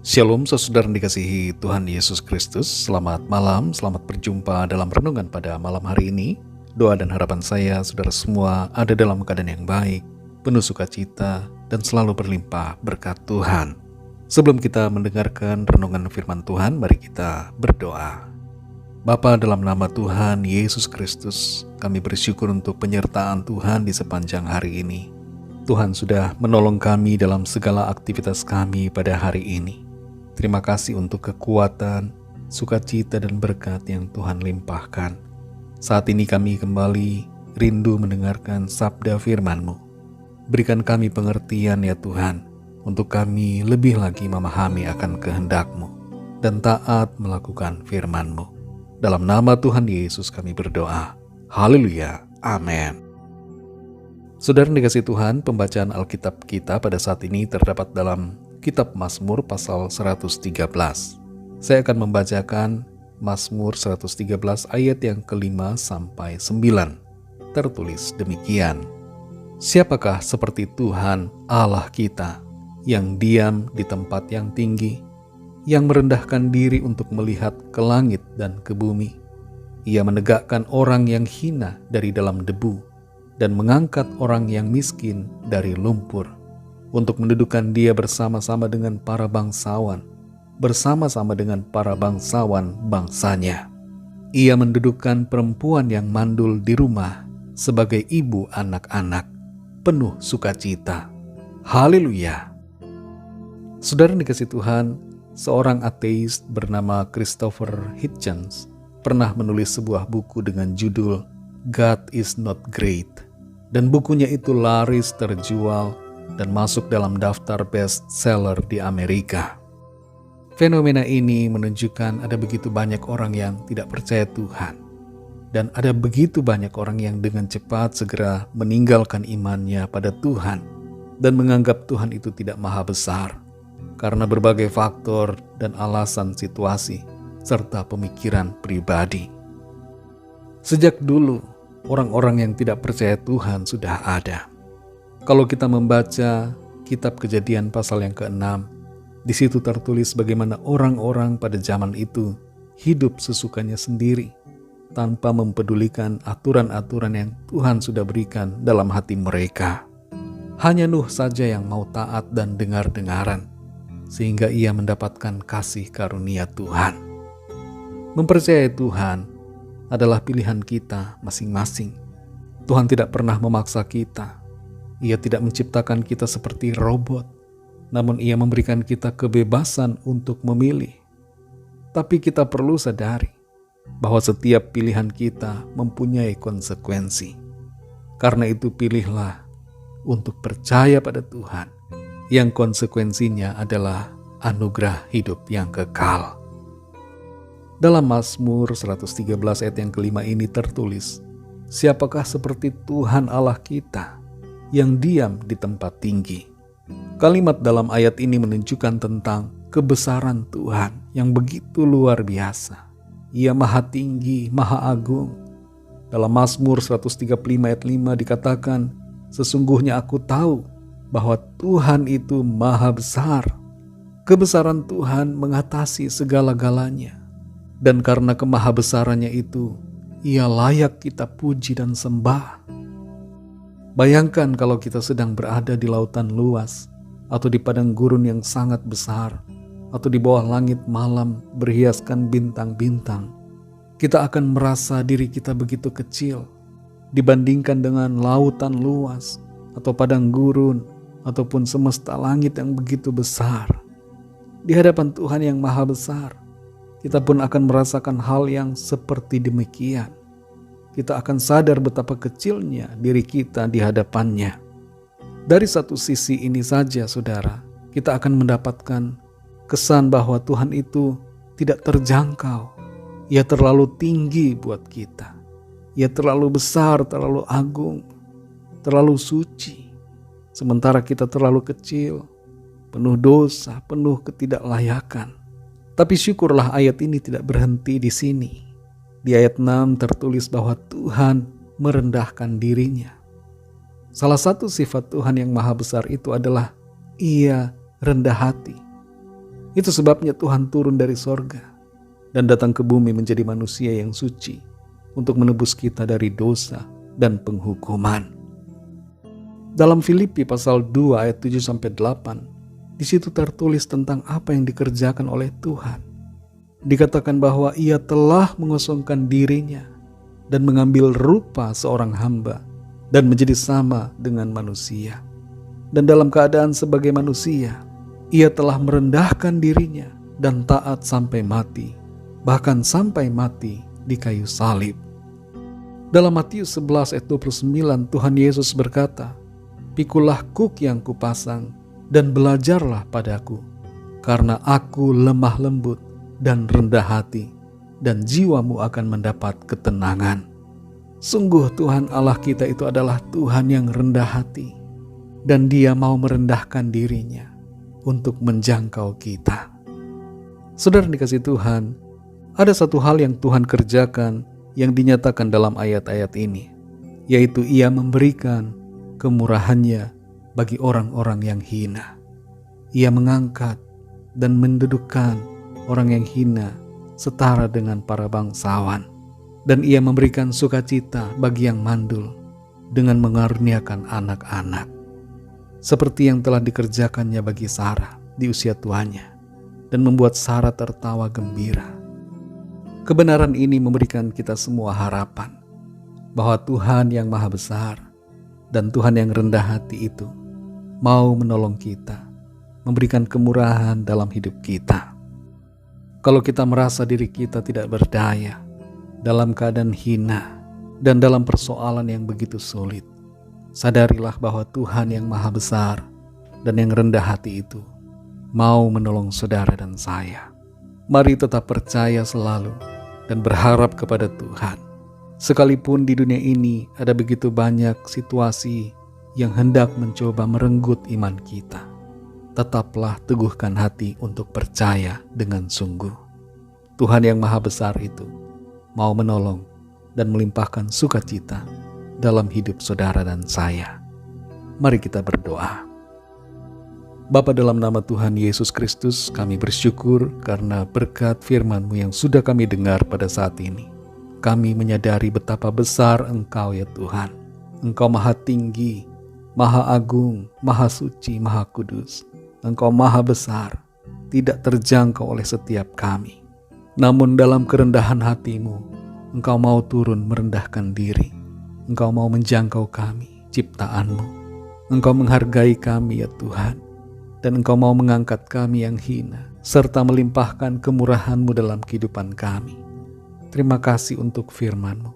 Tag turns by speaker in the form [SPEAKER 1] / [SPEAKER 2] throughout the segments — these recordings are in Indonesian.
[SPEAKER 1] Shalom saudara yang dikasihi Tuhan Yesus Kristus. Selamat malam, selamat berjumpa dalam renungan pada malam hari ini. Doa dan harapan saya saudara semua ada dalam keadaan yang baik, penuh sukacita, dan selalu berlimpah berkat Tuhan. Sebelum kita mendengarkan renungan firman Tuhan, mari kita berdoa. Bapa, dalam nama Tuhan Yesus Kristus, kami bersyukur untuk penyertaan Tuhan di sepanjang hari ini. Tuhan sudah menolong kami dalam segala aktivitas kami pada hari ini. Terima kasih untuk kekuatan, sukacita, dan berkat yang Tuhan limpahkan. Saat ini kami kembali rindu mendengarkan sabda firman-Mu. Berikan kami pengertian ya Tuhan, untuk kami lebih lagi memahami akan kehendak-Mu dan taat melakukan firman-Mu. Dalam nama Tuhan Yesus kami berdoa. Haleluya. Amin. Saudara yang dikasihi Tuhan, pembacaan Alkitab kita pada saat ini terdapat dalam Kitab Mazmur pasal 113. Saya akan membacakan Mazmur 113 ayat yang ke-5 sampai 9. Tertulis demikian. Siapakah seperti Tuhan Allah kita, yang diam di tempat yang tinggi, yang merendahkan diri untuk melihat ke langit dan ke bumi. Ia menegakkan orang yang hina dari dalam debu, dan mengangkat orang yang miskin dari lumpur, untuk mendudukkan dia bersama-sama dengan para bangsawan, bersama-sama dengan para bangsawan bangsanya. Ia mendudukkan perempuan yang mandul di rumah sebagai ibu anak-anak, penuh sukacita. Haleluya. Saudara dikasihi Tuhan, seorang ateis bernama Christopher Hitchens pernah menulis sebuah buku dengan judul God is Not Great, dan bukunya itu laris terjual dan masuk dalam daftar best-seller di Amerika. Fenomena ini menunjukkan ada begitu banyak orang yang tidak percaya Tuhan, dan ada begitu banyak orang yang dengan cepat segera meninggalkan imannya pada Tuhan dan menganggap Tuhan itu tidak maha besar karena berbagai faktor dan alasan situasi serta pemikiran pribadi. Sejak dulu, orang-orang yang tidak percaya Tuhan sudah ada. Kalau kita membaca kitab Kejadian pasal yang ke-6, di situ tertulis bagaimana orang-orang pada zaman itu hidup sesukanya sendiri, tanpa mempedulikan aturan-aturan yang Tuhan sudah berikan dalam hati mereka. Hanya Nuh saja yang mau taat dan dengar-dengaran, sehingga ia mendapatkan kasih karunia Tuhan. Mempercayai Tuhan adalah pilihan kita masing-masing. Tuhan tidak pernah memaksa kita. Ia tidak menciptakan kita seperti robot, namun Ia memberikan kita kebebasan untuk memilih. Tapi kita perlu sadari bahwa setiap pilihan kita mempunyai konsekuensi. Karena itu pilihlah untuk percaya pada Tuhan, yang konsekuensinya adalah anugerah hidup yang kekal. Dalam Mazmur 113 ayat yang ke-5 ini tertulis, siapakah seperti Tuhan Allah kita, yang diam di tempat tinggi. Kalimat dalam ayat ini menunjukkan tentang kebesaran Tuhan yang begitu luar biasa. Ia maha tinggi, maha agung. Dalam Mazmur 135 ayat 5 dikatakan, sesungguhnya aku tahu bahwa Tuhan itu maha besar. Kebesaran Tuhan mengatasi segala-galanya. Dan karena kemahabesarannya itu, Ia layak kita puji dan sembah. Bayangkan kalau kita sedang berada di lautan luas, atau di padang gurun yang sangat besar, atau di bawah langit malam berhiaskan bintang-bintang. Kita akan merasa diri kita begitu kecil dibandingkan dengan lautan luas, atau padang gurun, ataupun semesta langit yang begitu besar. Di hadapan Tuhan yang maha besar, kita pun akan merasakan hal yang seperti demikian. Kita akan sadar betapa kecilnya diri kita di hadapannya. Dari satu sisi ini saja, saudara, kita akan mendapatkan kesan bahwa Tuhan itu tidak terjangkau. Ia terlalu tinggi buat kita. Ia terlalu besar, terlalu agung, terlalu suci. Sementara kita terlalu kecil, penuh dosa, penuh ketidaklayakan. Tapi syukurlah ayat ini tidak berhenti di sini. Di ayat 6 tertulis bahwa Tuhan merendahkan dirinya. Salah satu sifat Tuhan yang maha besar itu adalah Ia rendah hati. Itu sebabnya Tuhan turun dari sorga dan datang ke bumi menjadi manusia yang suci untuk menebus kita dari dosa dan penghukuman. Dalam Filipi pasal 2 ayat 7-8, di situ tertulis tentang apa yang dikerjakan oleh Tuhan. Dikatakan bahwa Ia telah mengosongkan dirinya dan mengambil rupa seorang hamba dan menjadi sama dengan manusia. Dan dalam keadaan sebagai manusia, Ia telah merendahkan dirinya dan taat sampai mati, bahkan sampai mati di kayu salib. Dalam Matius 11 ayat 29, Tuhan Yesus berkata, "Pikulah kuk yang kupasang dan belajarlah padaku, karena aku lemah lembut dan rendah hati, dan jiwamu akan mendapat ketenangan." Sungguh Tuhan Allah kita itu adalah Tuhan yang rendah hati, dan Dia mau merendahkan dirinya untuk menjangkau kita. Saudara dikasih Tuhan, ada satu hal yang Tuhan kerjakan yang dinyatakan dalam ayat-ayat ini, yaitu Ia memberikan kemurahannya bagi orang-orang yang hina. Ia mengangkat dan mendudukkan orang yang hina setara dengan para bangsawan. Dan Ia memberikan sukacita bagi yang mandul dengan mengaruniakan anak-anak, seperti yang telah dikerjakannya bagi Sarah di usia tuanya, dan membuat Sarah tertawa gembira. Kebenaran ini memberikan kita semua harapan bahwa Tuhan yang Maha Besar dan Tuhan yang rendah hati itu mau menolong kita, memberikan kemurahan dalam hidup kita. Kalau kita merasa diri kita tidak berdaya, dalam keadaan hina, dan dalam persoalan yang begitu sulit, sadarilah bahwa Tuhan yang Maha Besar dan yang rendah hati itu mau menolong saudara dan saya. Mari tetap percaya selalu dan berharap kepada Tuhan. Sekalipun di dunia ini ada begitu banyak situasi yang hendak mencoba merenggut iman kita, tetaplah teguhkan hati untuk percaya dengan sungguh. Tuhan yang Maha Besar itu mau menolong dan melimpahkan sukacita dalam hidup saudara dan saya. Mari kita berdoa. Bapa, dalam nama Tuhan Yesus Kristus, kami bersyukur karena berkat firman-Mu yang sudah kami dengar pada saat ini. Kami menyadari betapa besar Engkau ya Tuhan. Engkau Maha Tinggi, Maha Agung, Maha Suci, Maha Kudus. Engkau Maha Besar, tidak terjangkau oleh setiap kami. Namun dalam kerendahan hati-Mu, Engkau mau turun merendahkan diri. Engkau mau menjangkau kami, ciptaan-Mu. Engkau menghargai kami ya Tuhan. Dan Engkau mau mengangkat kami yang hina, serta melimpahkan kemurahan-Mu dalam kehidupan kami. Terima kasih untuk firman-Mu.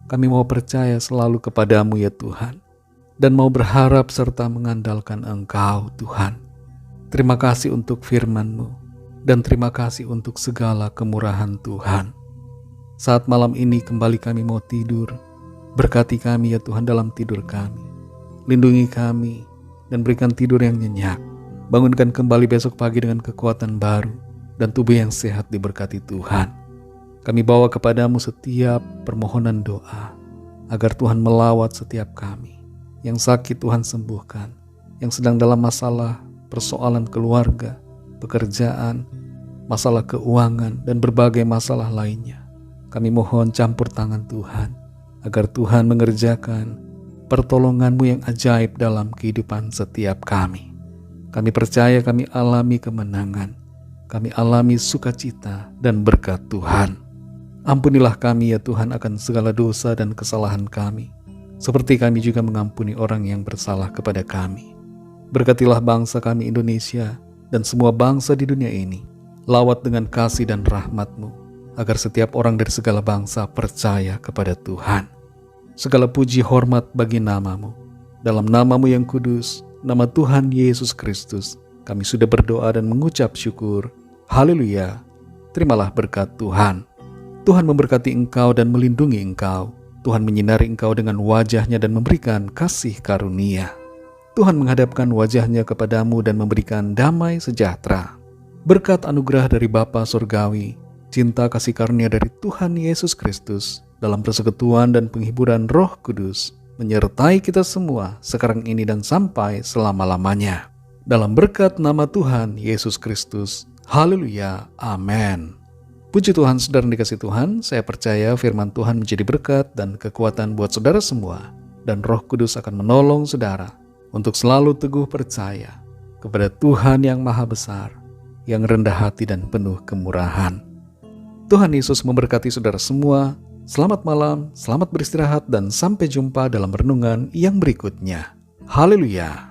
[SPEAKER 1] Kami mau percaya selalu kepada-Mu ya Tuhan, dan mau berharap serta mengandalkan Engkau Tuhan. Terima kasih untuk firman-Mu, dan terima kasih untuk segala kemurahan Tuhan. Saat malam ini kembali kami mau tidur, berkati kami ya Tuhan dalam tidur kami. Lindungi kami dan berikan tidur yang nyenyak. Bangunkan kembali besok pagi dengan kekuatan baru dan tubuh yang sehat diberkati Tuhan. Kami bawa kepadamu setiap permohonan doa, agar Tuhan melawat setiap kami. Yang sakit Tuhan sembuhkan, yang sedang dalam masalah, persoalan keluarga, pekerjaan, masalah keuangan, dan berbagai masalah lainnya. Kami mohon campur tangan Tuhan, agar Tuhan mengerjakan pertolongan-Mu yang ajaib dalam kehidupan setiap kami. Kami percaya kami alami kemenangan, kami alami sukacita dan berkat Tuhan. Ampunilah kami ya Tuhan akan segala dosa dan kesalahan kami, seperti kami juga mengampuni orang yang bersalah kepada kami. Berkatilah bangsa kami Indonesia dan semua bangsa di dunia ini. Lawat dengan kasih dan rahmat-Mu, agar setiap orang dari segala bangsa percaya kepada Tuhan. Segala puji hormat bagi nama-Mu. Dalam nama-Mu yang kudus, nama Tuhan Yesus Kristus, kami sudah berdoa dan mengucap syukur. Haleluya. Terimalah berkat Tuhan. Tuhan memberkati engkau dan melindungi engkau. Tuhan menyinari engkau dengan wajah-Nya dan memberikan kasih karunia. Tuhan menghadapkan wajah-Nya kepadamu dan memberikan damai sejahtera. Berkat anugerah dari Bapa Surgawi, cinta kasih karunia dari Tuhan Yesus Kristus, dalam persekutuan dan penghiburan Roh Kudus, menyertai kita semua sekarang ini dan sampai selama-lamanya. Dalam berkat nama Tuhan Yesus Kristus. Haleluya, amin. Puji Tuhan, saudara yang dikasih Tuhan, saya percaya firman Tuhan menjadi berkat dan kekuatan buat saudara semua. Dan Roh Kudus akan menolong saudara untuk selalu teguh percaya kepada Tuhan yang Maha Besar, yang rendah hati dan penuh kemurahan. Tuhan Yesus memberkati saudara semua. Selamat malam, selamat beristirahat, dan sampai jumpa dalam renungan yang berikutnya. Haleluya.